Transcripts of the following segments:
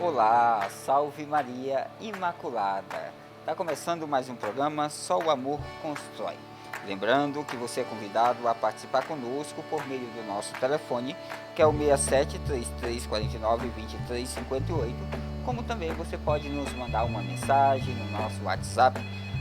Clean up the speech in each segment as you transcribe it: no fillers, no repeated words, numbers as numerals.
Olá, salve Maria Imaculada. Está começando mais um programa Só o Amor Constrói. Lembrando que você é convidado a participar conosco por meio do nosso telefone, que é o 67 3349 2358, como também você pode nos mandar uma mensagem no nosso WhatsApp,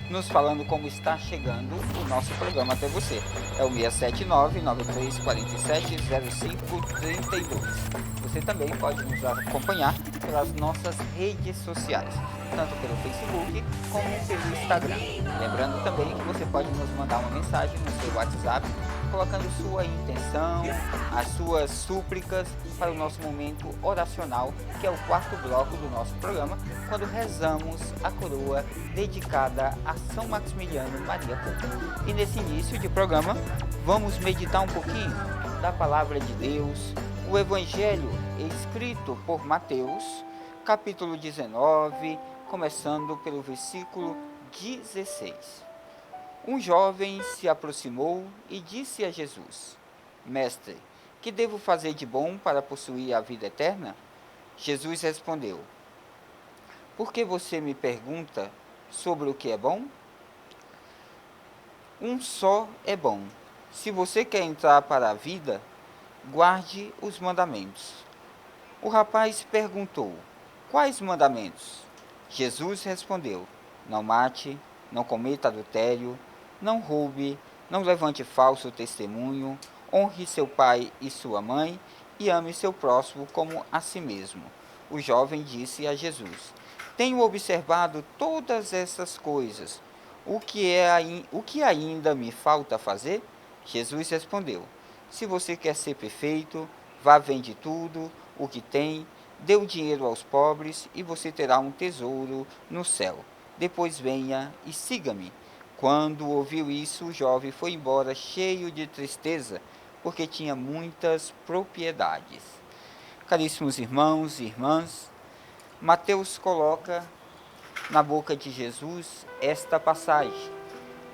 nos falando como está chegando o nosso programa até você. É o 679-9347-0532. Você também pode nos acompanhar pelas nossas redes sociais, tanto pelo Facebook como pelo Instagram. Lembrando também que você pode nos mandar uma mensagem no seu WhatsApp, colocando sua intenção, as suas súplicas para o nosso momento oracional, que é o quarto bloco do nosso programa, quando rezamos a coroa dedicada a São Maximiliano Maria Kolbe. E nesse início de programa, vamos meditar um pouquinho da Palavra de Deus, o Evangelho escrito por Mateus, capítulo 19, começando pelo versículo 16. Um jovem se aproximou e disse a Jesus: Mestre, que devo fazer de bom para possuir a vida eterna? Jesus respondeu: Por que você me pergunta sobre o que é bom? Um só é bom. Se você quer entrar para a vida, guarde os mandamentos. O rapaz perguntou: Quais mandamentos? Jesus respondeu: Não mate, não cometa adultério, não roube, não levante falso testemunho, honre seu pai e sua mãe e ame seu próximo como a si mesmo. O jovem disse a Jesus: Tenho observado todas essas coisas. O que ainda me falta fazer? Jesus respondeu: Se você quer ser perfeito, vá, vende tudo o que tem, dê o dinheiro aos pobres e você terá um tesouro no céu. Depois venha e siga-me. Quando ouviu isso, o jovem foi embora cheio de tristeza, porque tinha muitas propriedades. Caríssimos irmãos e irmãs, Mateus coloca na boca de Jesus esta passagem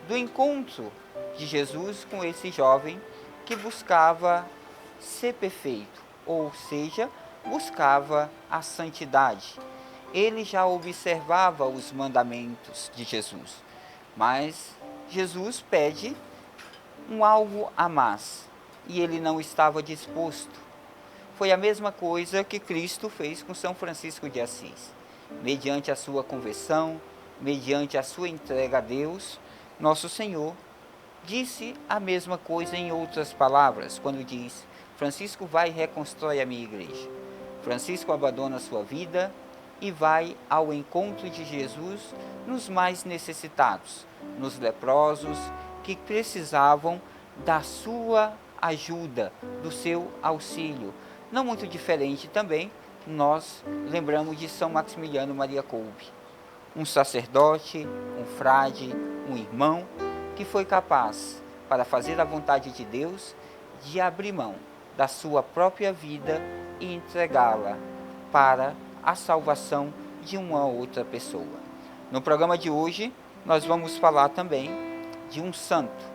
do encontro de Jesus com esse jovem que buscava ser perfeito, ou seja, buscava a santidade. Ele já observava os mandamentos de Jesus, mas Jesus pede um algo a mais e ele não estava disposto. Foi a mesma coisa que Cristo fez com São Francisco de Assis. Mediante a sua conversão, mediante a sua entrega a Deus, nosso Senhor disse a mesma coisa em outras palavras, quando diz: Francisco vai e reconstrói a minha igreja. Francisco abandona a sua vida e vai ao encontro de Jesus nos mais necessitados, nos leprosos que precisavam da sua ajuda, do seu auxílio. Não muito diferente também, nós lembramos de São Maximiliano Maria Kolbe, um sacerdote, um frade, um irmão, que foi capaz, para fazer a vontade de Deus, de abrir mão da sua própria vida e entregá-la para a salvação de uma outra pessoa. No programa de hoje, nós vamos falar também de um santo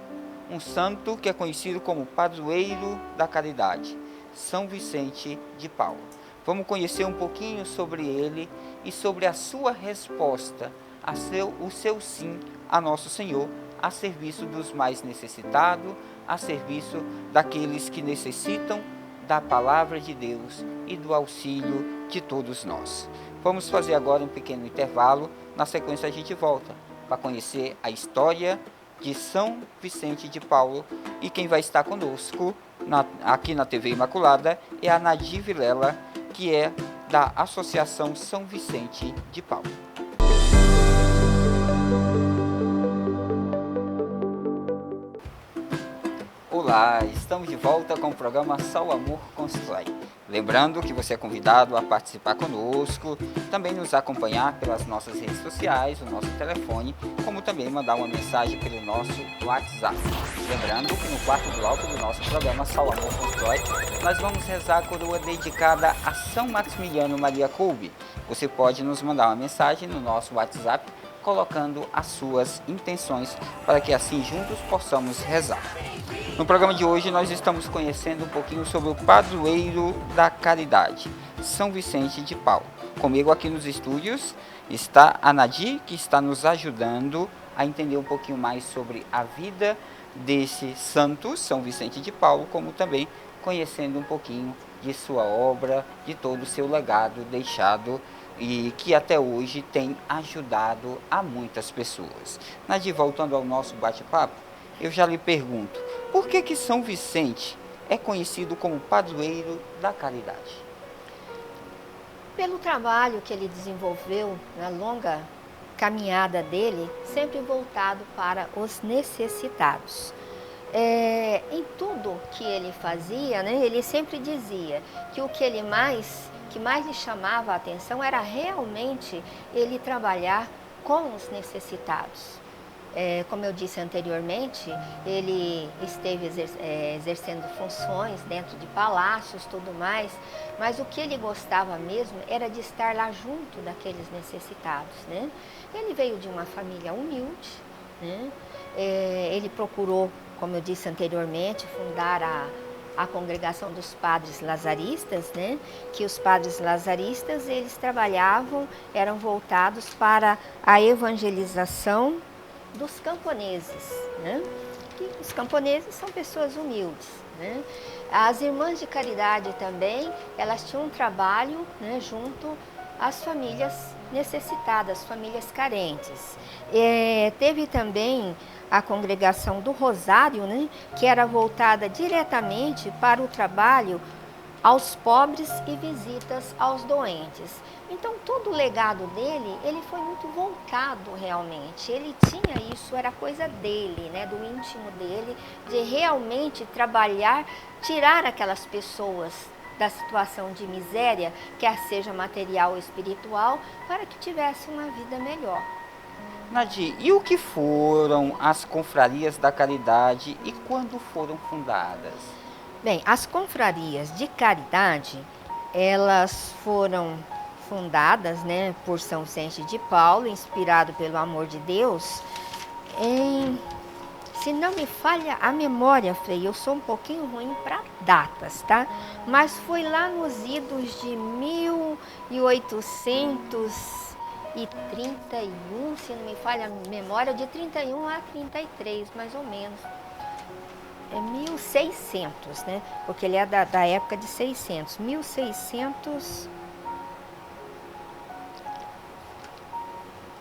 que é conhecido como padroeiro da caridade, São Vicente de Paulo. Vamos conhecer um pouquinho sobre ele e sobre a sua resposta, o seu sim a Nosso Senhor, a serviço dos mais necessitados, a serviço daqueles que necessitam da palavra de Deus e do auxílio de todos nós. Vamos fazer agora um pequeno intervalo, na sequência a gente volta para conhecer a história de São Vicente de Paulo, e quem vai estar conosco aqui na TV Imaculada é a Nadir Vilela, que é da Associação São Vicente de Paulo. Olá, estamos de volta com o programa Só o Amor Constrói. Lembrando que você é convidado a participar conosco, também nos acompanhar pelas nossas redes sociais, o nosso telefone, como também mandar uma mensagem pelo nosso WhatsApp. Lembrando que no quarto bloco do nosso programa Só o Amor Constrói, nós vamos rezar a coroa dedicada a São Maximiliano Maria Kolbe. Você pode nos mandar uma mensagem no nosso WhatsApp, colocando as suas intenções, para que assim juntos possamos rezar. No programa de hoje nós estamos conhecendo um pouquinho sobre o padroeiro da caridade, São Vicente de Paulo. Comigo aqui nos estúdios está a Nadir, que está nos ajudando a entender um pouquinho mais sobre a vida desse santo, São Vicente de Paulo, como também conhecendo um pouquinho de sua obra, de todo o seu legado deixado e que até hoje tem ajudado a muitas pessoas. Nadir, voltando ao nosso bate-papo, eu já lhe pergunto, por que São Vicente é conhecido como padroeiro da caridade? Pelo trabalho que ele desenvolveu na longa caminhada dele, sempre voltado para os necessitados. Em tudo que ele fazia, né, ele sempre dizia que o que mais lhe chamava a atenção era realmente ele trabalhar com os necessitados. Como eu disse anteriormente, ele esteve exercendo funções dentro de palácios, tudo mais, mas o que ele gostava mesmo era de estar lá junto daqueles necessitados, né? Ele veio de uma família humilde, né? Ele procurou, como eu disse anteriormente, fundar a congregação dos padres lazaristas, né? Que os padres lazaristas, eles trabalhavam, eram voltados para a evangelização dos camponeses, né? E os camponeses são pessoas humildes, né? As irmãs de caridade também, elas tinham um trabalho, né, junto às famílias necessitadas, famílias carentes. Teve também a congregação do Rosário, né, que era voltada diretamente para o trabalho aos pobres e visitas aos doentes. Então, todo o legado dele, ele foi muito voltado realmente. Ele tinha isso, era coisa dele, né, do íntimo dele, de realmente trabalhar, tirar aquelas pessoas da situação de miséria, quer seja material ou espiritual, para que tivesse uma vida melhor. Nadir, e o que foram as confrarias da caridade e quando foram fundadas? Bem, as confrarias de caridade, elas foram fundadas, né, por São Vicente de Paulo, inspirado pelo amor de Deus, se não me falha a memória, Frei, eu sou um pouquinho ruim para datas, tá? Mas foi lá nos idos de 1831, se não me falha a memória, de 31 a 33, mais ou menos. 1600, né? Porque ele é da época de 600. 1600.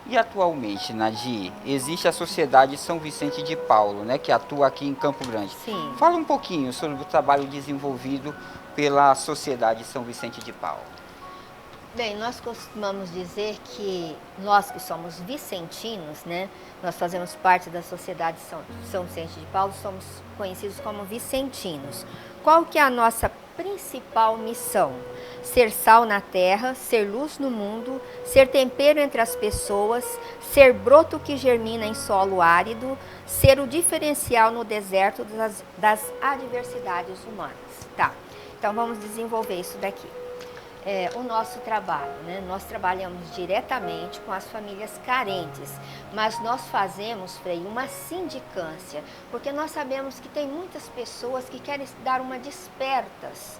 E atualmente, Nadir, existe a Sociedade São Vicente de Paulo, né, que atua aqui em Campo Grande. Sim. Fala um pouquinho sobre o trabalho desenvolvido pela Sociedade São Vicente de Paulo. Bem, nós costumamos dizer que nós que somos vicentinos, né, nós fazemos parte da Sociedade São Vicente de Paulo, somos conhecidos como vicentinos. Qual que é a nossa principal missão? Ser sal na terra, ser luz no mundo, ser tempero entre as pessoas, ser broto que germina em solo árido, ser o diferencial no deserto das adversidades humanas. Tá, então vamos desenvolver isso daqui. O nosso trabalho, né? Nós trabalhamos diretamente com as famílias carentes, mas nós fazemos, Frei, uma sindicância, porque nós sabemos que tem muitas pessoas que querem dar uma despertas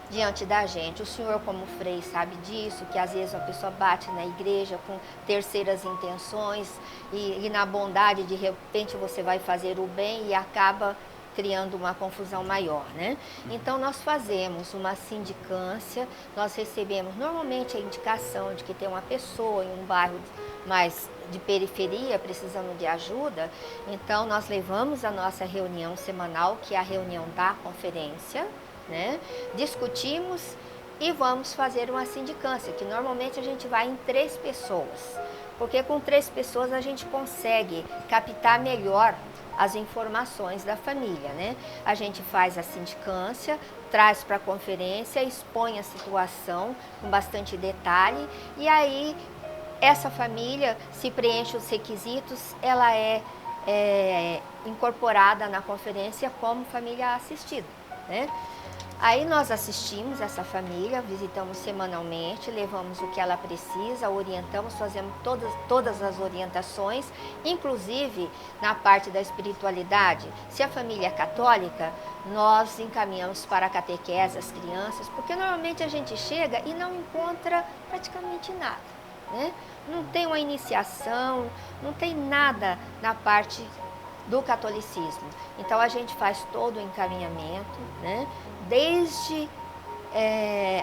diante da gente. O senhor, como Frei, sabe disso, que às vezes uma pessoa bate na igreja com terceiras intenções e na bondade, de repente, você vai fazer o bem e acaba criando uma confusão maior, né? Então, nós fazemos uma sindicância, nós recebemos normalmente a indicação de que tem uma pessoa em um bairro mais de periferia precisando de ajuda, então nós levamos a nossa reunião semanal, que é a reunião da conferência, né? Discutimos e vamos fazer uma sindicância, que normalmente a gente vai em 3 pessoas, porque com 3 pessoas a gente consegue captar melhor as informações da família, né? A gente faz a sindicância, traz para a conferência, expõe a situação com bastante detalhe e aí essa família, se preenche os requisitos, ela é incorporada na conferência como família assistida, né? Aí nós assistimos essa família, visitamos semanalmente, levamos o que ela precisa, orientamos, fazemos todas as orientações, inclusive na parte da espiritualidade. Se a família é católica, nós encaminhamos para a catequese as crianças, porque normalmente a gente chega e não encontra praticamente nada, né? Não tem uma iniciação, não tem nada na parte do catolicismo. Então a gente faz todo o encaminhamento, né? Desde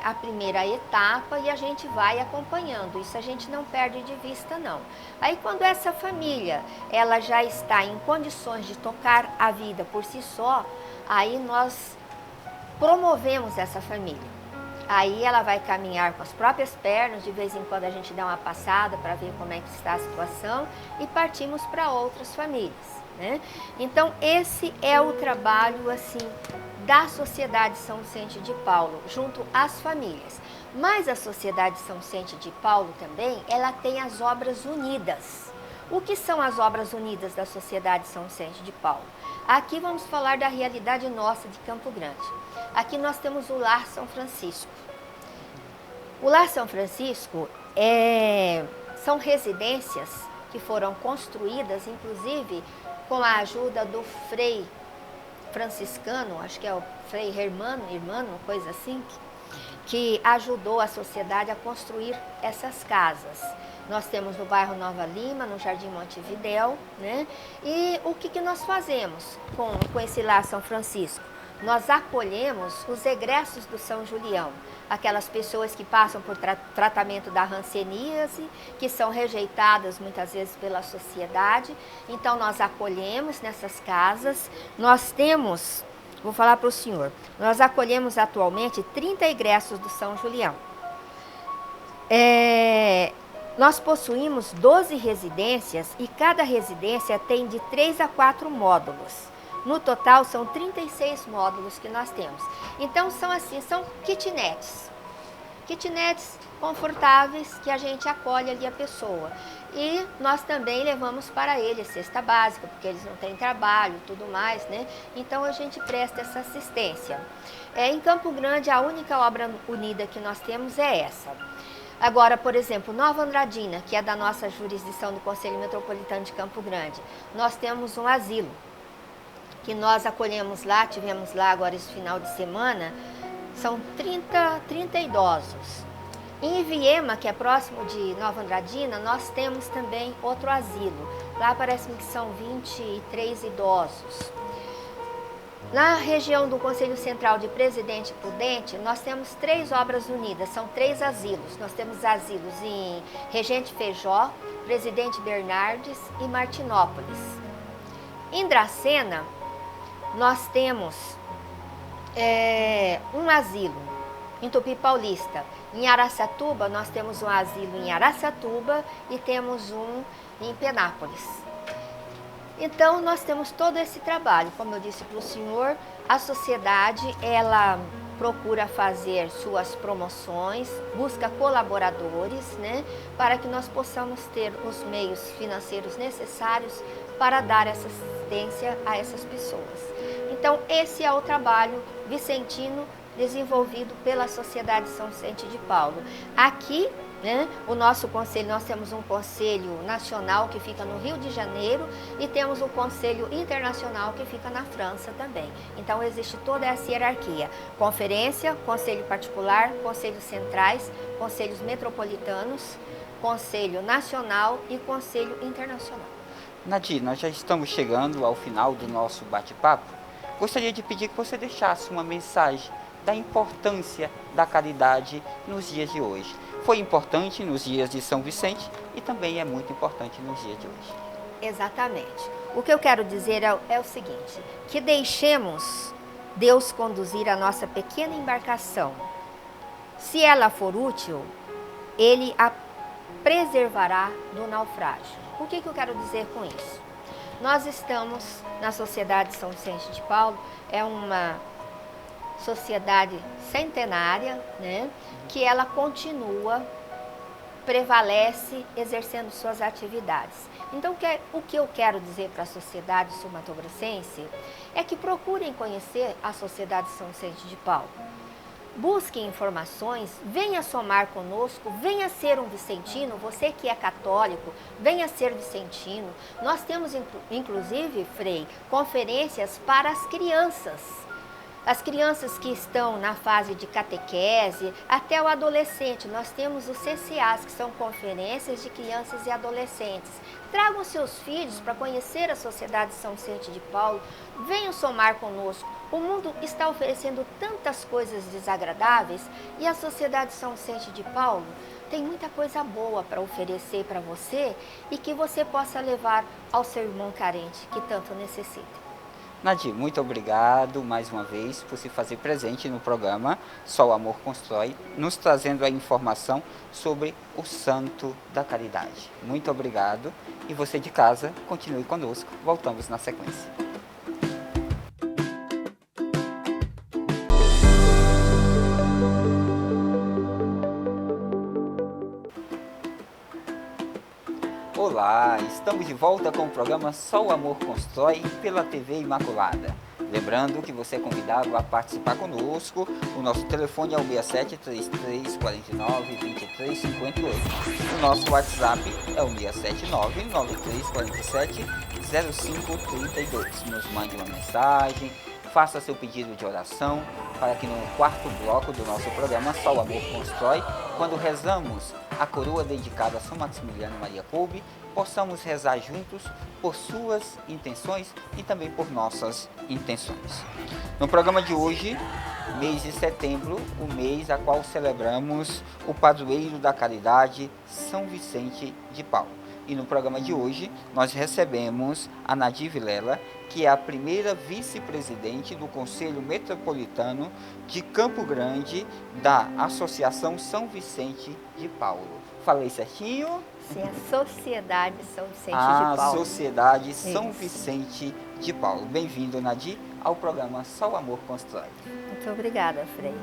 a primeira etapa, e a gente vai acompanhando. Isso a gente não perde de vista, não. Aí quando essa família ela já está em condições de tocar a vida por si só, aí nós promovemos essa família. Aí ela vai caminhar com as próprias pernas, de vez em quando a gente dá uma passada para ver como é que está a situação e partimos para outras famílias, né? Então esse é o trabalho assim da Sociedade São Vicente de Paulo, junto às famílias. Mas a Sociedade São Vicente de Paulo também, ela tem as Obras Unidas. O que são as Obras Unidas da Sociedade São Vicente de Paulo? Aqui vamos falar da realidade nossa de Campo Grande. Aqui nós temos o Lar São Francisco. O Lar São Francisco são residências que foram construídas, inclusive, com a ajuda do Frei franciscano, acho que é o Frei Hermano, coisa assim, que ajudou a sociedade a construir essas casas. Nós temos no bairro Nova Lima, no Jardim Montevidéu, né? E o que nós fazemos com esse Lar São Francisco? Nós acolhemos os egressos do São Julião, aquelas pessoas que passam por tratamento da hanseníase, que são rejeitadas muitas vezes pela sociedade. Então nós acolhemos nessas casas. Nós temos, vou falar para o senhor, nós acolhemos atualmente 30 egressos do São Julião. Nós possuímos 12 residências e cada residência tem de 3 a 4 módulos. No total, são 36 módulos que nós temos. Então, são kitnets. Kitnets confortáveis que a gente acolhe ali a pessoa. E nós também levamos para eles cesta básica, porque eles não têm trabalho e tudo mais, né? Então, a gente presta essa assistência. Em Campo Grande, a única obra unida que nós temos é essa. Agora, por exemplo, Nova Andradina, que é da nossa jurisdição do Conselho Metropolitano de Campo Grande, nós temos um asilo, que nós acolhemos lá, tivemos lá agora esse final de semana, são 30 idosos. Em Viema, que é próximo de Nova Andradina, nós temos também outro asilo. Lá parece-me que são 23 idosos. Na região do Conselho Central de Presidente Prudente, nós temos 3 obras unidas, são 3 asilos. Nós temos asilos em Regente Feijó, Presidente Bernardes e Martinópolis. Em Dracena, nós temos um asilo em Tupi Paulista. Em Araçatuba, nós temos um asilo em Araçatuba e temos um em Penápolis. Então, nós temos todo esse trabalho. Como eu disse para o senhor, a sociedade, ela procura fazer suas promoções, busca colaboradores, né, para que nós possamos ter os meios financeiros necessários para dar essa assistência a essas pessoas. Então, esse é o trabalho vicentino desenvolvido pela Sociedade São Vicente de Paulo. Aqui, né, o nosso conselho, nós temos um conselho nacional que fica no Rio de Janeiro e temos um conselho internacional que fica na França também. Então existe toda essa hierarquia: conferência, conselho particular, conselhos centrais, conselhos metropolitanos, conselho nacional e conselho internacional. Nadir, nós já estamos chegando ao final do nosso bate-papo. Gostaria de pedir que você deixasse uma mensagem da importância da caridade nos dias de hoje. Foi importante nos dias de São Vicente e também é muito importante nos dias de hoje. Exatamente. O que eu quero dizer é o seguinte, que deixemos Deus conduzir a nossa pequena embarcação. Se ela for útil, Ele a preservará do naufrágio. O que eu quero dizer com isso? Nós estamos na Sociedade São Vicente de Paulo, é uma sociedade centenária, né, que ela continua prevalece exercendo suas atividades. Então, o que eu quero dizer para a sociedade sul-mato-grossense é que procurem conhecer a Sociedade São Vicente de Paulo. Busque informações, venha somar conosco, venha ser um vicentino, você que é católico, venha ser vicentino. Nós temos, inclusive, Frei, conferências para as crianças. As crianças que estão na fase de catequese, até o adolescente. Nós temos os CCAs, que são conferências de crianças e adolescentes. Tragam seus filhos para conhecer a Sociedade São Vicente de Paulo, venham somar conosco. O mundo está oferecendo tantas coisas desagradáveis e a Sociedade São Vicente de Paulo tem muita coisa boa para oferecer para você e que você possa levar ao seu irmão carente que tanto necessita. Nadir, muito obrigado mais uma vez por se fazer presente no programa Só o Amor Constrói, nos trazendo a informação sobre o Santo da Caridade. Muito obrigado e você de casa, continue conosco. Voltamos na sequência. Olá, estamos de volta com o programa Só o Amor Constrói pela TV Imaculada. Lembrando que você é convidado a participar conosco. O nosso telefone é o 67 3349 2358. O nosso WhatsApp é o 679 9347 0532. Nos mande uma mensagem, faça seu pedido de oração para que no quarto bloco do nosso programa Só o Amor Constrói, quando rezamos a coroa dedicada a São Maximiliano Maria Kolbe, possamos rezar juntos por suas intenções e também por nossas intenções. No programa de hoje, mês de setembro, o mês a qual celebramos o padroeiro da caridade, São Vicente de Paulo. E no programa de hoje, nós recebemos a Nadir Vilela, que é a primeira vice-presidente do Conselho Metropolitano de Campo Grande, da Associação São Vicente de Paulo. Falei certinho? Sim, a Sociedade São Vicente de Paulo. A Sociedade São Vicente de Paulo. Bem-vindo, Nadir, ao programa Só o Amor Constrói. Muito obrigada, Frei.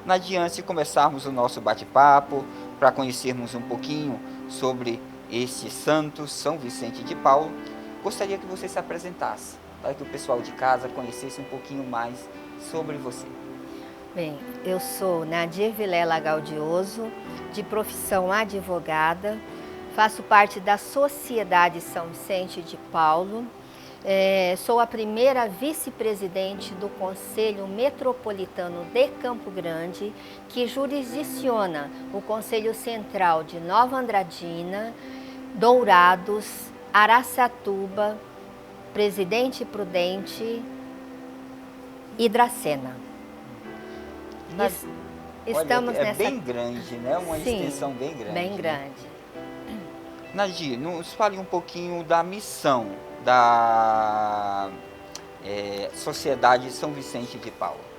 Nadir, antes de começarmos o nosso bate-papo, para conhecermos um pouquinho sobre este santo, São Vicente de Paulo, gostaria que você se apresentasse, para que o pessoal de casa conhecesse um pouquinho mais sobre você. Bem, eu sou Nadir Vilela Gaudioso, de profissão advogada, faço parte da Sociedade São Vicente de Paulo, sou a primeira vice-presidente do Conselho Metropolitano de Campo Grande, que jurisdiciona o Conselho Central de Nova Andradina, Dourados, Araçatuba, Presidente Prudente e Dracena. Estamos olha, nessa... bem grande, né? Uma extensão bem grande. Bem grande. Nadir, nos fale um pouquinho da missão da Sociedade São Vicente de Paulo.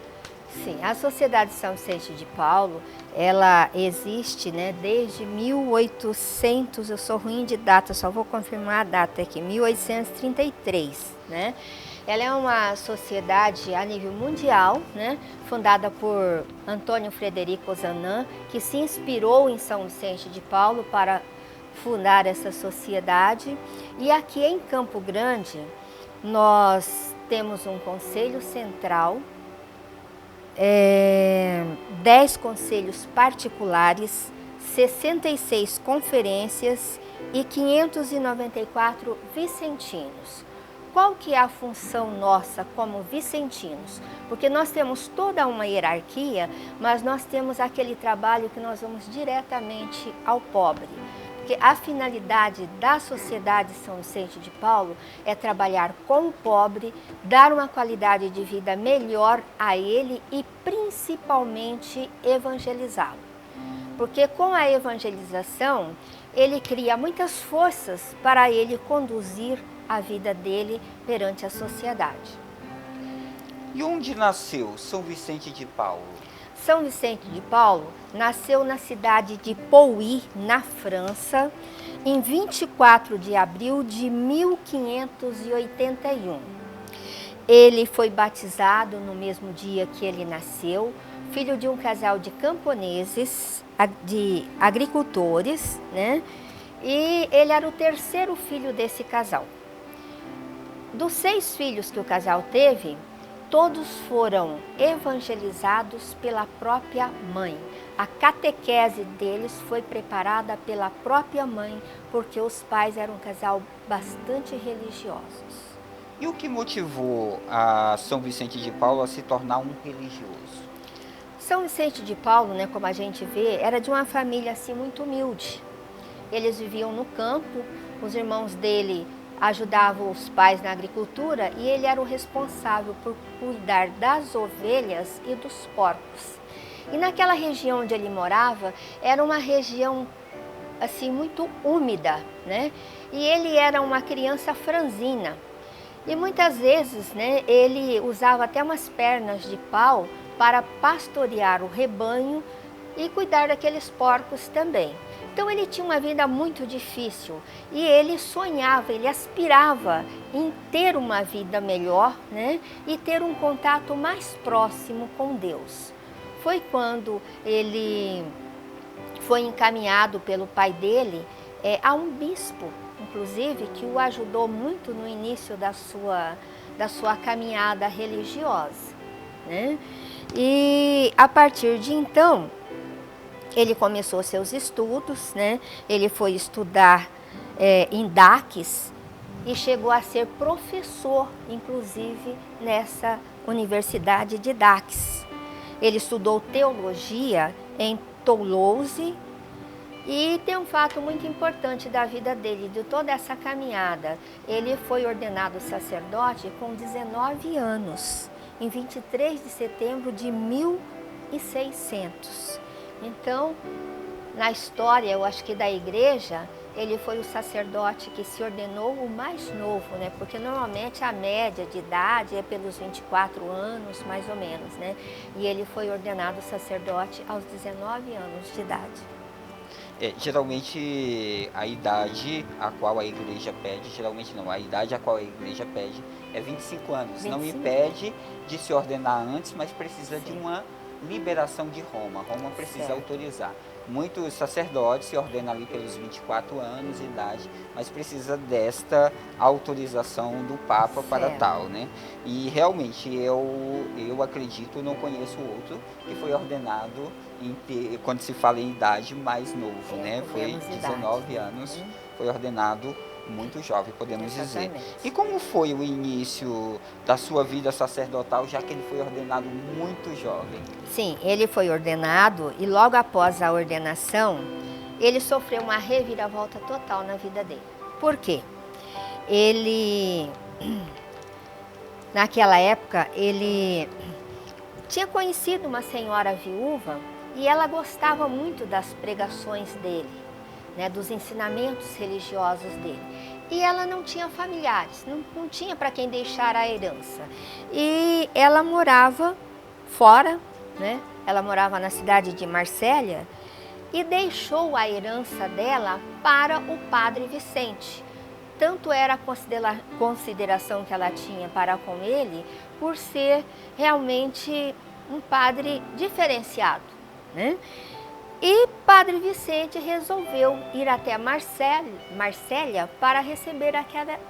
Sim, a Sociedade São Vicente de Paulo, ela existe, né, desde 1800, eu sou ruim de data, só vou confirmar a data aqui, 1833, né? Ela é uma sociedade a nível mundial, né, fundada por Antônio Frederico Ozanam, que se inspirou em São Vicente de Paulo para fundar essa sociedade. E aqui em Campo Grande, nós temos um conselho central, 10 conselhos particulares, 66 conferências e 594 vicentinos. Qual que é a função nossa como vicentinos? Porque nós temos toda uma hierarquia, mas nós temos aquele trabalho que nós vamos diretamente ao pobre. Porque a finalidade da Sociedade São Vicente de Paulo é trabalhar com o pobre, dar uma qualidade de vida melhor a ele e principalmente evangelizá-lo. Porque com a evangelização, ele cria muitas forças para ele conduzir a vida dele perante a sociedade. E onde nasceu São Vicente de Paulo? São Vicente de Paulo nasceu na cidade de Pouilly, na França, em 24 de abril de 1581. Ele foi batizado no mesmo dia que ele nasceu, filho de um casal de camponeses, de agricultores, né? E ele era o terceiro filho desse casal. Dos 6 filhos que o casal teve, todos foram evangelizados pela própria mãe. A catequese deles foi preparada pela própria mãe, porque os pais eram um casal bastante religiosos. E o que motivou a São Vicente de Paulo a se tornar um religioso? São Vicente de Paulo, né, como a gente vê, era de uma família assim muito humilde. Eles viviam no campo, os irmãos dele ajudavam os pais na agricultura e ele era o responsável por cuidar das ovelhas e dos porcos. E naquela região onde ele morava, era uma região assim muito úmida, né? E ele era uma criança franzina. E muitas vezes, né, ele usava até umas pernas de pau para pastorear o rebanho e cuidar daqueles porcos também. Então ele tinha uma vida muito difícil e ele sonhava, ele aspirava em ter uma vida melhor, né, e ter um contato mais próximo com Deus. Foi quando ele foi encaminhado pelo pai dele a um bispo, inclusive, que o ajudou muito no início da sua caminhada religiosa, né? E a partir de então, ele começou seus estudos, né? Ele foi estudar em Daques e chegou a ser professor, inclusive, nessa Universidade de Daques. Ele estudou teologia em Toulouse. E tem um fato muito importante da vida dele, de toda essa caminhada. Ele foi ordenado sacerdote com 19 anos, em 23 de setembro de 1600. Então, na história, eu acho que da igreja, ele foi o sacerdote que se ordenou o mais novo, né? Porque normalmente a média de idade é pelos 24 anos, mais ou menos, né? E ele foi ordenado sacerdote aos 19 anos de idade. Geralmente a idade a qual a igreja pede, a idade a qual a igreja pede é 25 anos. 25. Não impede de se ordenar antes, mas precisa de Sim. uma liberação de Roma. Roma precisa Certo. autorizar. Muitos sacerdotes se ordenam ali pelos 24 anos de idade, mas precisa desta autorização do Papa para Certo. tal, né? E realmente eu acredito, não conheço outro que foi ordenado quando se fala em idade mais novo, né? Foi menos idade. 19 anos, foi ordenado muito jovem, podemos dizer. Exatamente. E como foi o início da sua vida sacerdotal, já que ele foi ordenado muito jovem? Sim, ele foi ordenado e logo após a ordenação, ele sofreu uma reviravolta total na vida dele. Por quê? Ele, naquela época, ele tinha conhecido uma senhora viúva e ela gostava muito das pregações dele, né, dos ensinamentos religiosos dele. E ela não tinha familiares, não tinha para quem deixar a herança. E ela morava fora, né? Ela morava na cidade de Marsella e deixou a herança dela para o padre Vicente. Tanto era a consideração que ela tinha para com ele, por ser realmente um padre diferenciado, né? E Padre Vicente resolveu ir até Marsella para receber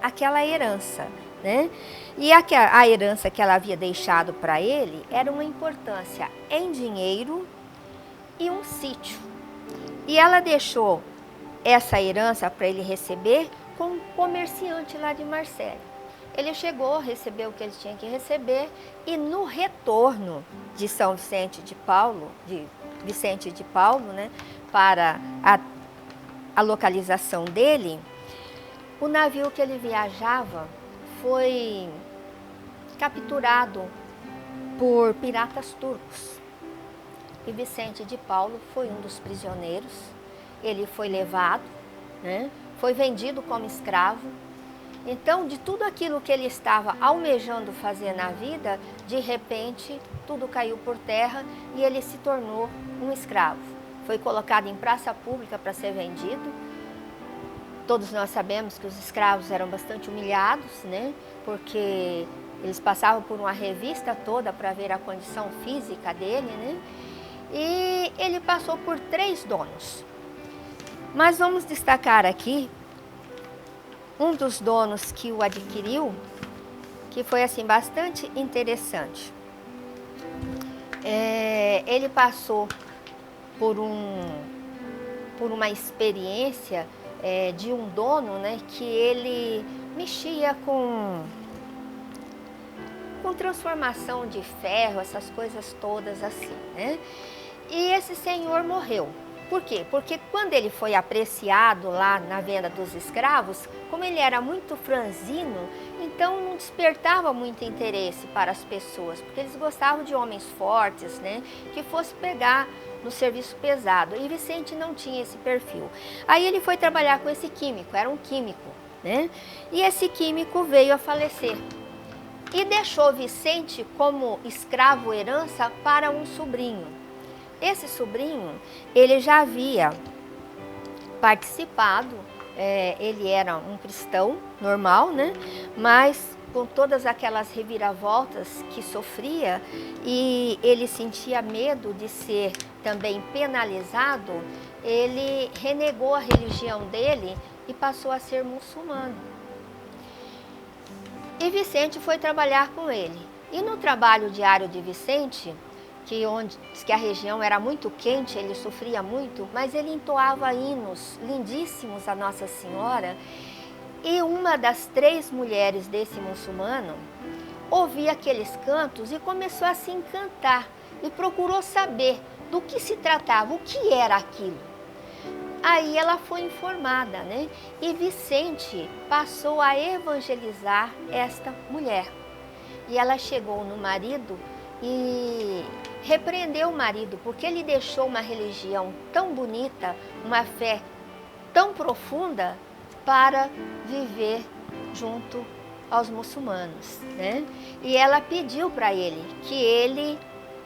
aquela herança, né? E a herança que ela havia deixado para ele era uma importância em dinheiro e um sítio. E ela deixou essa herança para ele receber com um comerciante lá de Marsella. Ele chegou, recebeu o que ele tinha que receber e no retorno de São Vicente de Paulo, né, para a localização dele, o navio que ele viajava foi capturado por piratas turcos. E Vicente de Paulo foi um dos prisioneiros. Ele foi levado, né, foi vendido como escravo. Então, de tudo aquilo que ele estava almejando fazer na vida, de repente, tudo caiu por terra e ele se tornou um escravo. Foi colocado em praça pública para ser vendido. Todos nós sabemos que os escravos eram bastante humilhados, né? Porque Eles passavam por uma revista toda para ver a condição física dele, né? E ele passou por 3 donos. Mas vamos destacar aqui um dos donos que o adquiriu, que foi assim bastante interessante. Ele passou por uma experiência de um dono, né, que ele mexia com transformação de ferro, essas coisas todas assim, né? E esse senhor morreu. Por quê? Porque quando ele foi apreciado lá na venda dos escravos, como ele era muito franzino, então não despertava muito interesse para as pessoas, porque eles gostavam de homens fortes, né, que fosse pegar no serviço pesado. E Vicente não tinha esse perfil. Aí ele foi trabalhar com esse químico, era um químico, né? E esse químico veio a falecer. E deixou Vicente como escravo herança para um sobrinho. Esse sobrinho, ele já havia participado, ele era um cristão normal, né? Mas com todas aquelas reviravoltas que sofria e ele sentia medo de ser também penalizado, ele renegou a religião dele e passou a ser muçulmano. E Vicente foi trabalhar com ele. E no trabalho diário de Vicente, que a região era muito quente, ele sofria muito, mas ele entoava hinos lindíssimos a Nossa Senhora. E uma das 3 mulheres desse muçulmano ouvia aqueles cantos e começou a se encantar e procurou saber do que se tratava, o que era aquilo. Aí ela foi informada, né? E Vicente passou a evangelizar esta mulher. E ela chegou no marido e repreendeu o marido, porque ele deixou uma religião tão bonita, uma fé tão profunda para viver junto aos muçulmanos, né? E ela pediu para ele que ele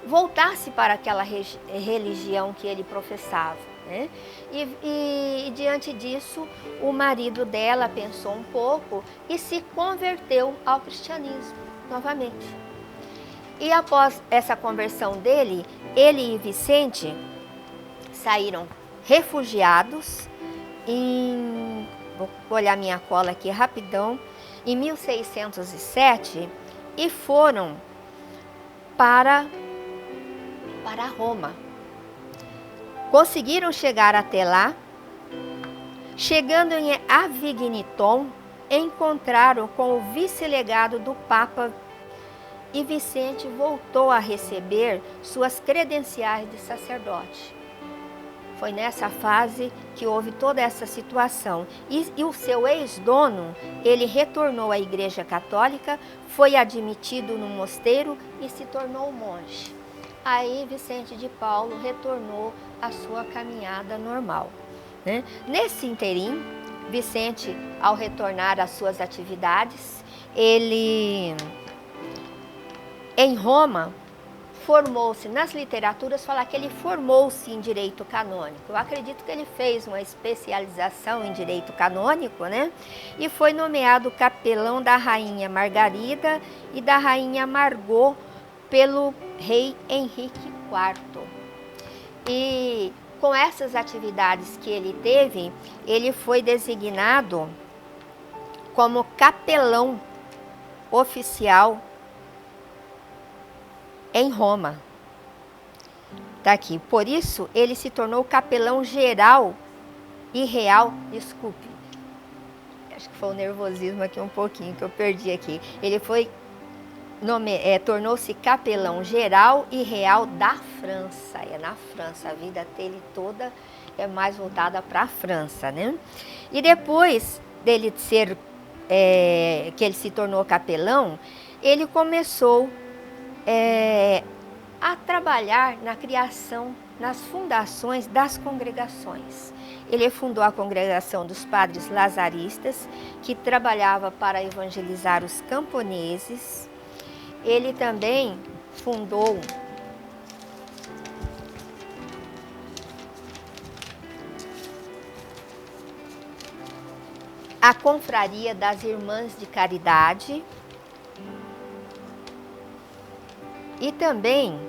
voltasse para aquela religião que ele professava, né? E diante disso, o marido dela pensou um pouco e se converteu ao cristianismo novamente. E após essa conversão dele, ele e Vicente saíram refugiados vou olhar minha cola aqui rapidão, em 1607 e foram para Roma. Conseguiram chegar até lá. Chegando em Avignon, encontraram com o vice-legado do Papa e Vicente voltou a receber suas credenciais de sacerdote. Foi nessa fase que houve toda essa situação. E o seu ex-dono, ele retornou à Igreja Católica, foi admitido no mosteiro e se tornou monge. Aí Vicente de Paulo retornou à sua caminhada normal, né? Nesse interim, Vicente, ao retornar às suas atividades, ele, em Roma, formou-se nas literaturas, falar que ele formou-se em direito canônico. Eu acredito que ele fez uma especialização em direito canônico, né? E foi nomeado capelão da rainha Margarida e da rainha Margot pelo rei Henrique IV. E com essas atividades que ele teve, ele foi designado como capelão oficial em Roma. Tá aqui. Por isso, ele se tornou capelão geral e real. Desculpe. Acho que foi o nervosismo aqui um pouquinho que eu perdi aqui. Ele foi tornou-se capelão geral e real da França. É na França. A vida dele toda é mais voltada para a França, né? E depois dele ser que ele se tornou capelão, ele começou a trabalhar na criação, nas fundações das congregações. Ele fundou a congregação dos padres lazaristas, que trabalhava para evangelizar os camponeses. Ele também fundou a confraria das Irmãs de Caridade. E também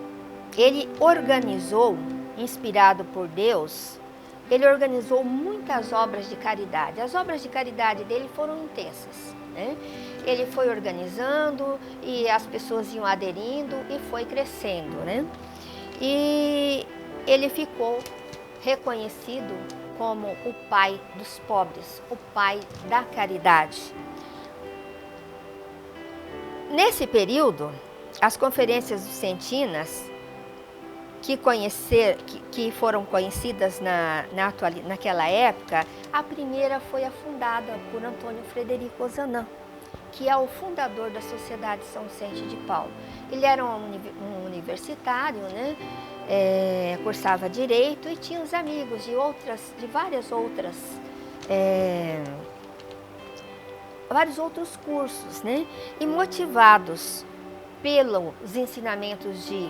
ele organizou, inspirado por Deus, ele organizou muitas obras de caridade. As obras de caridade dele foram intensas, né? Ele foi organizando e as pessoas iam aderindo e foi crescendo, né? E ele ficou reconhecido como o pai dos pobres, o pai da caridade. Nesse período, as conferências vicentinas que foram conhecidas naquela época, a primeira foi fundada por Antônio Frederico Ozanam, que é o fundador da Sociedade São Vicente de Paulo. Ele era um universitário, né? Cursava Direito e tinha os amigos vários outros cursos, né? E motivados pelos ensinamentos de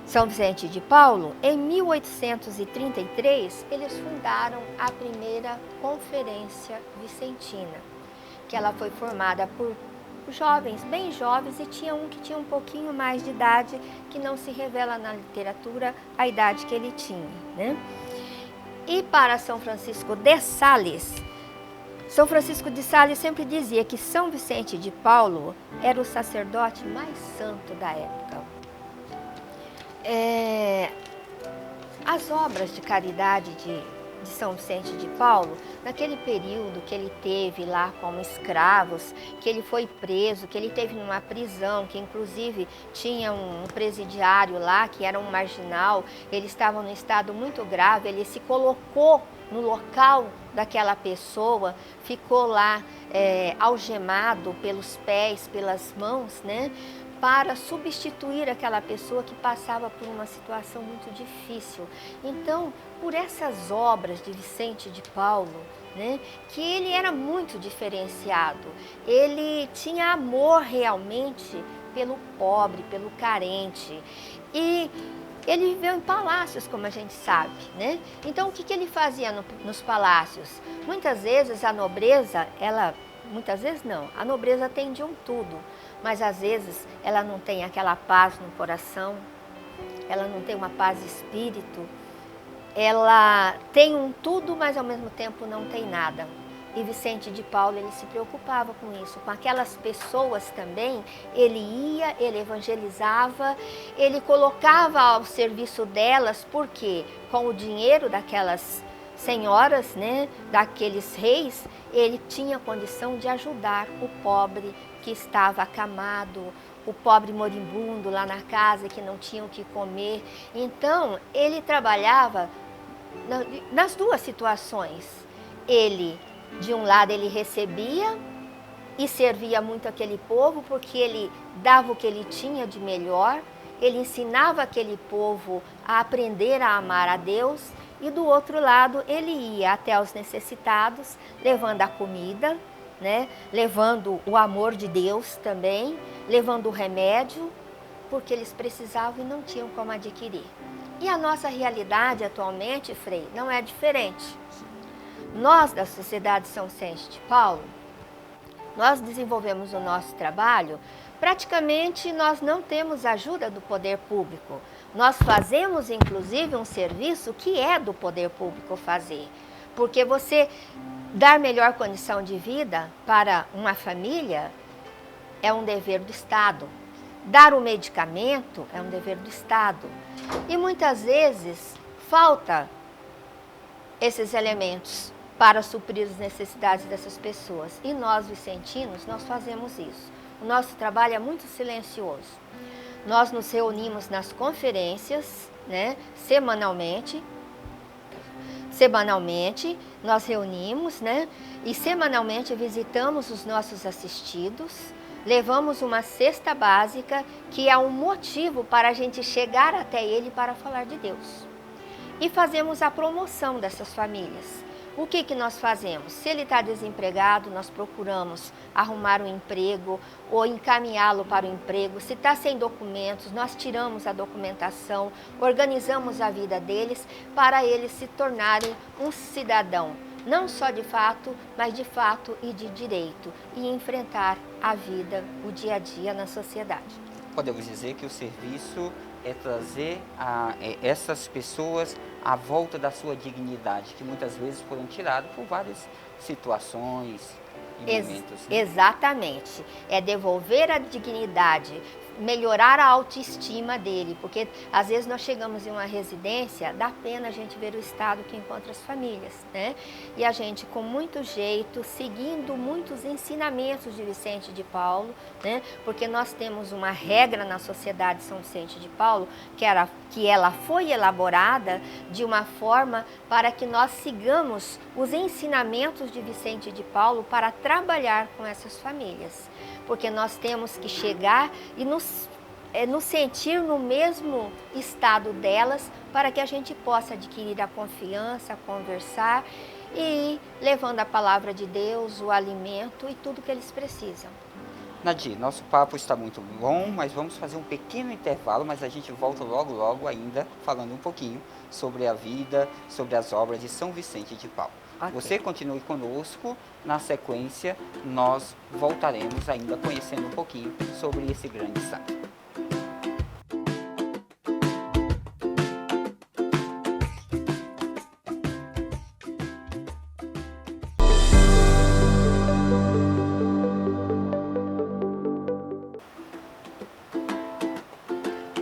São Vicente de Paulo, em 1833, eles fundaram a primeira Conferência Vicentina, que ela foi formada por jovens, bem jovens, e tinha um que tinha um pouquinho mais de idade, que não se revela na literatura a idade que ele tinha, né? E para São Francisco de Sales, São Francisco de Sales sempre dizia que São Vicente de Paulo era o sacerdote mais santo da época. As obras de caridade de São Vicente de Paulo, naquele período que ele teve lá como escravos, que ele foi preso, que ele teve numa prisão, que inclusive tinha um presidiário lá, que era um marginal, ele estava num estado muito grave, ele se colocou no local daquela pessoa, ficou lá algemado pelos pés, pelas mãos, né? Para substituir aquela pessoa que passava por uma situação muito difícil. Então, por essas obras de Vicente de Paulo, né, que ele era muito diferenciado, ele tinha amor realmente pelo pobre, pelo carente, e ele viveu em palácios, como a gente sabe, né? Então, o que ele fazia nos palácios? Muitas vezes a nobreza, a nobreza atendiam tudo, mas às vezes ela não tem aquela paz no coração, ela não tem uma paz de espírito, ela tem um tudo, mas ao mesmo tempo não tem nada. E Vicente de Paulo, ele se preocupava com isso, com aquelas pessoas também, ele ia, ele evangelizava, ele colocava ao serviço delas, porque com o dinheiro daquelas senhoras, né, daqueles reis, ele tinha condição de ajudar o pobre que estava acamado, o pobre moribundo lá na casa que não tinha o que comer. Então, ele trabalhava nas duas situações. Ele, de um lado, ele recebia e servia muito aquele povo, porque ele dava o que ele tinha de melhor, ele ensinava aquele povo a aprender a amar a Deus, e do outro lado ele ia até os necessitados, levando a comida, né? Levando o amor de Deus também, levando o remédio, porque eles precisavam e não tinham como adquirir. E a nossa realidade atualmente, Frei, não é diferente. Nós da Sociedade São Vicente de Paulo, nós desenvolvemos o nosso trabalho, praticamente nós não temos ajuda do poder público. Nós fazemos, inclusive, um serviço que é do poder público fazer. Porque você dar melhor condição de vida para uma família é um dever do Estado. Dar o medicamento é um dever do Estado. E muitas vezes falta esses elementos para suprir as necessidades dessas pessoas. E nós, vicentinos, nós fazemos isso. O nosso trabalho é muito silencioso. Nós nos reunimos nas conferências, né, semanalmente nós reunimos, né, e semanalmente visitamos os nossos assistidos, levamos uma cesta básica, que é um motivo para a gente chegar até ele para falar de Deus. E fazemos a promoção dessas famílias. O que nós fazemos? Se ele está desempregado, nós procuramos arrumar um emprego ou encaminhá-lo para o emprego. Se está sem documentos, nós tiramos a documentação, organizamos a vida deles para eles se tornarem um cidadão, não só de fato, mas de fato e de direito, e enfrentar a vida, o dia a dia na sociedade. podemos dizer que o serviço é trazer essas pessoas à volta da sua dignidade, que muitas vezes foram tiradas por várias situações e momentos. Né? Exatamente. É devolver a dignidade, melhorar a autoestima dele, porque às vezes nós chegamos em uma residência, dá pena a gente ver o estado que encontra as famílias, né? E a gente, com muito jeito, seguindo muitos ensinamentos de Vicente de Paulo, né? Porque nós temos uma regra na Sociedade São Vicente de Paulo, que ela foi elaborada de uma forma para que nós sigamos os ensinamentos de Vicente de Paulo para trabalhar com essas famílias. Porque nós temos que chegar e nos sentir no mesmo estado delas para que a gente possa adquirir a confiança, conversar e ir levando a palavra de Deus, o alimento e tudo que eles precisam. Nadir, nosso papo está muito bom, mas vamos fazer um pequeno intervalo, mas a gente volta logo ainda falando um pouquinho sobre a vida, sobre as obras de São Vicente de Paulo. Okay. Você continue conosco, na sequência nós voltaremos ainda conhecendo um pouquinho sobre esse grande santo.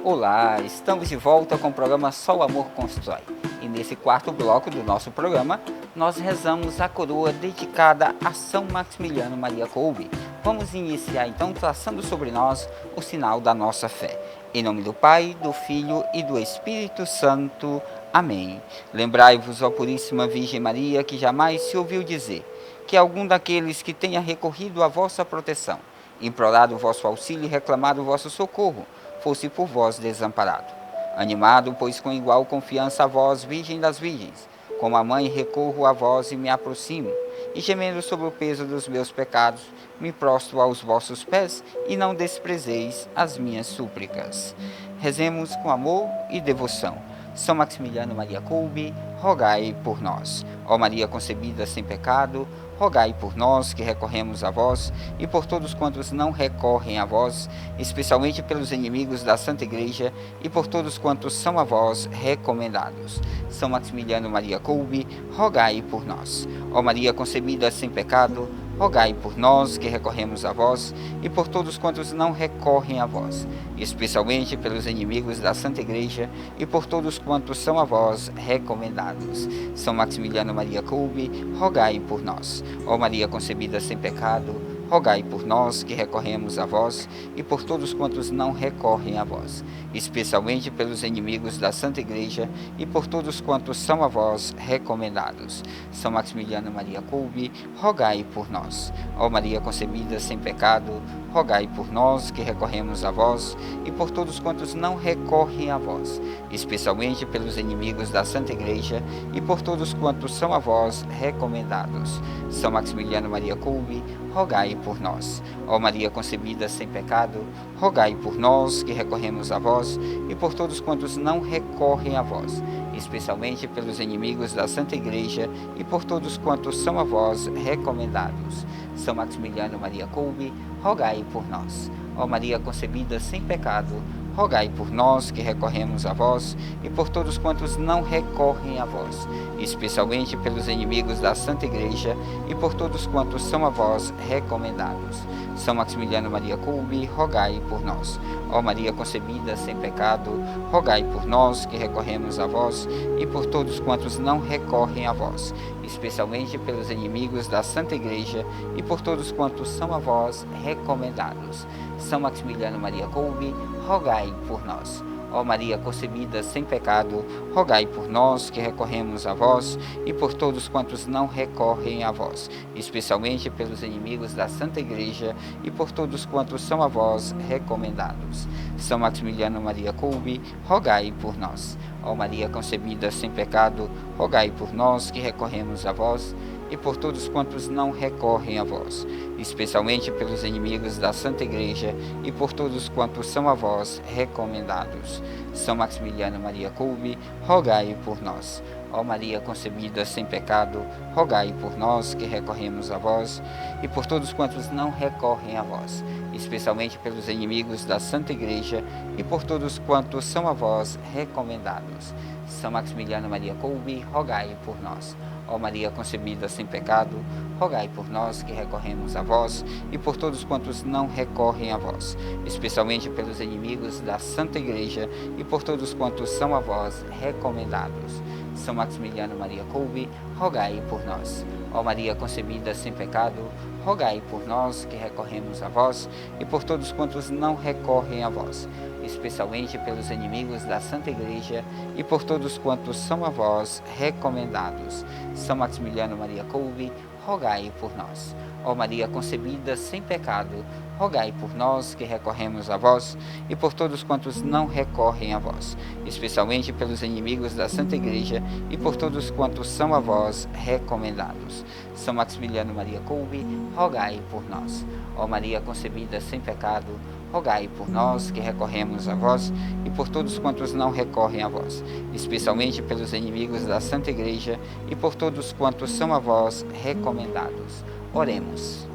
Olá, estamos de volta com o programa Só o Amor Constrói. E nesse quarto bloco do nosso programa, nós rezamos a coroa dedicada a São Maximiliano Maria Kolbe. Vamos iniciar então traçando sobre nós o sinal da nossa fé. Em nome do Pai, do Filho e do Espírito Santo. Amém. Lembrai-vos, ó Puríssima Virgem Maria, que jamais se ouviu dizer que algum daqueles que tenha recorrido à vossa proteção, implorado o vosso auxílio e reclamado o vosso socorro, fosse por vós desamparado. Animado, pois com igual confiança a vós, Virgem das Virgens, como a mãe recorro a vós e me aproximo, e gemendo sobre o peso dos meus pecados, me prostro aos vossos pés e não desprezeis as minhas súplicas. Rezemos com amor e devoção. São Maximiliano Maria Kolbe, rogai por nós. Ó Maria concebida sem pecado, rogai por nós que recorremos a vós e por todos quantos não recorrem a vós, especialmente pelos inimigos da Santa Igreja e por todos quantos são a vós recomendados. São Maximiliano Maria Kolbe, rogai por nós. Ó Maria concebida sem pecado, rogai por nós que recorremos a vós e por todos quantos não recorrem a vós, especialmente pelos inimigos da Santa Igreja e por todos quantos são a vós recomendados. São Maximiliano Maria Kolbe, rogai por nós. Ó Maria concebida sem pecado, rogai por nós que recorremos a vós e por todos quantos não recorrem a vós, especialmente pelos inimigos da Santa Igreja e por todos quantos são a vós recomendados. São Maximiliano Maria Kolbe, rogai por nós. Ó Maria concebida sem pecado, rogai por nós que recorremos a vós e por todos quantos não recorrem a vós, especialmente pelos inimigos da Santa Igreja e por todos quantos são a vós recomendados. São Maximiliano Maria Kolbe, rogai por nós. Ó Maria concebida sem pecado, rogai por nós que recorremos a vós e por todos quantos não recorrem a vós, especialmente pelos inimigos da Santa Igreja e por todos quantos são a vós recomendados. São Maximiliano Maria Kolbe, rogai por nós. Ó Maria concebida sem pecado, rogai por nós que recorremos a vós e por todos quantos não recorrem a vós, especialmente pelos inimigos da Santa Igreja e por todos quantos são a vós recomendados. São Maximiliano Maria Kolbe, rogai por nós. Ó Maria concebida sem pecado, rogai por nós que recorremos a vós e por todos quantos não recorrem a vós, especialmente pelos inimigos da Santa Igreja e por todos quantos são a vós recomendados. São Maximiliano Maria Kolbe, rogai por nós. Ó Maria concebida sem pecado, rogai por nós que recorremos a vós e por todos quantos não recorrem a vós, especialmente pelos inimigos da Santa Igreja e por todos quantos são a vós recomendados. São Maximiliano Maria Kolbe, rogai por nós. Ó Maria concebida sem pecado, rogai por nós que recorremos a vós e por todos quantos não recorrem a vós, especialmente pelos inimigos da Santa Igreja e por todos quantos são a vós recomendados. São Maximiliano Maria Kolbe, rogai por nós. Ó Maria concebida sem pecado, rogai por nós que recorremos a vós e por todos quantos não recorrem a vós, especialmente pelos inimigos da Santa Igreja e por todos quantos são a vós recomendados. São Maximiliano Maria Kolbe, rogai por nós. Ó Maria concebida sem pecado, rogai por nós que recorremos a vós e por todos quantos não recorrem a vós, especialmente pelos inimigos da Santa Igreja e por todos quantos são a vós recomendados. São Maximiliano Maria Kolbe, rogai por nós. Ó Maria concebida sem pecado, rogai por nós que recorremos a vós e por todos quantos não recorrem a vós, especialmente pelos inimigos da Santa Igreja e por todos quantos são a vós recomendados. São Maximiliano Maria Kolbe, rogai por nós. Ó Maria concebida sem pecado, rogai por nós que recorremos a vós e por todos quantos não recorrem a vós, especialmente pelos inimigos da Santa Igreja e por todos quantos são a vós recomendados. São Maximiliano Maria Kolbe, rogai por nós. Ó Maria concebida sem pecado, rogai por nós que recorremos a vós e por todos quantos não recorrem a vós, especialmente pelos inimigos da Santa Igreja e por todos quantos são a vós recomendados. Oremos.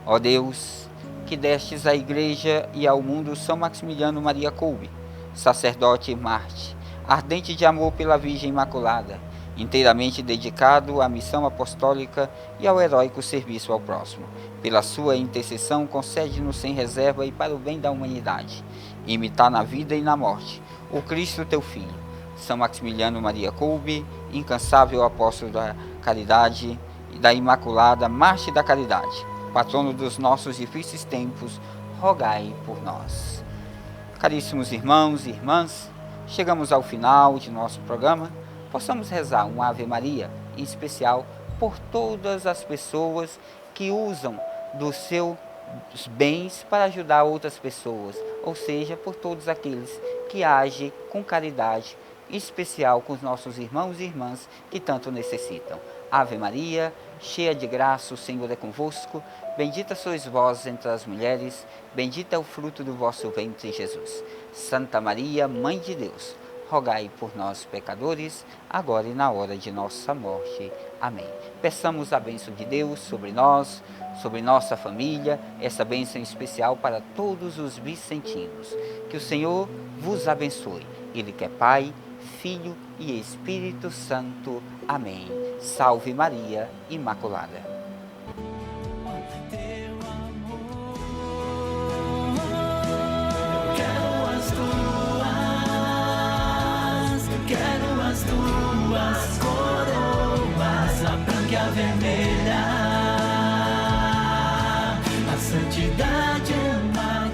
Ó Deus, que destes à Igreja e ao mundo São Maximiliano Maria Kolbe, sacerdote e mártir, ardente de amor pela Virgem Imaculada, inteiramente dedicado à missão apostólica e ao heróico serviço ao próximo. Pela sua intercessão, concede-nos sem reserva e para o bem da humanidade, imitar na vida e na morte o Cristo teu Filho. São Maximiliano Maria Kolbe, incansável apóstolo da caridade e da Imaculada, mártir da caridade, patrono dos nossos difíceis tempos, rogai por nós. Caríssimos irmãos e irmãs, chegamos ao final de nosso programa. Possamos rezar um Ave Maria, em especial por todas as pessoas que usam dos seus bens para ajudar outras pessoas, ou seja, por todos aqueles que agem com caridade, em especial com os nossos irmãos e irmãs que tanto necessitam. Ave Maria, cheia de graça, o Senhor é convosco, bendita sois vós entre as mulheres, bendito é o fruto do vosso ventre, Jesus. Santa Maria, Mãe de Deus, rogai por nós, pecadores, agora e na hora de nossa morte. Amém. Peçamos a bênção de Deus sobre nós, sobre nossa família, essa bênção especial para todos os vicentinos. Que o Senhor vos abençoe. Ele que é Pai, Filho e Espírito Santo. Amém. Salve Maria Imaculada. Quero as tuas coroas, a branca e a vermelha.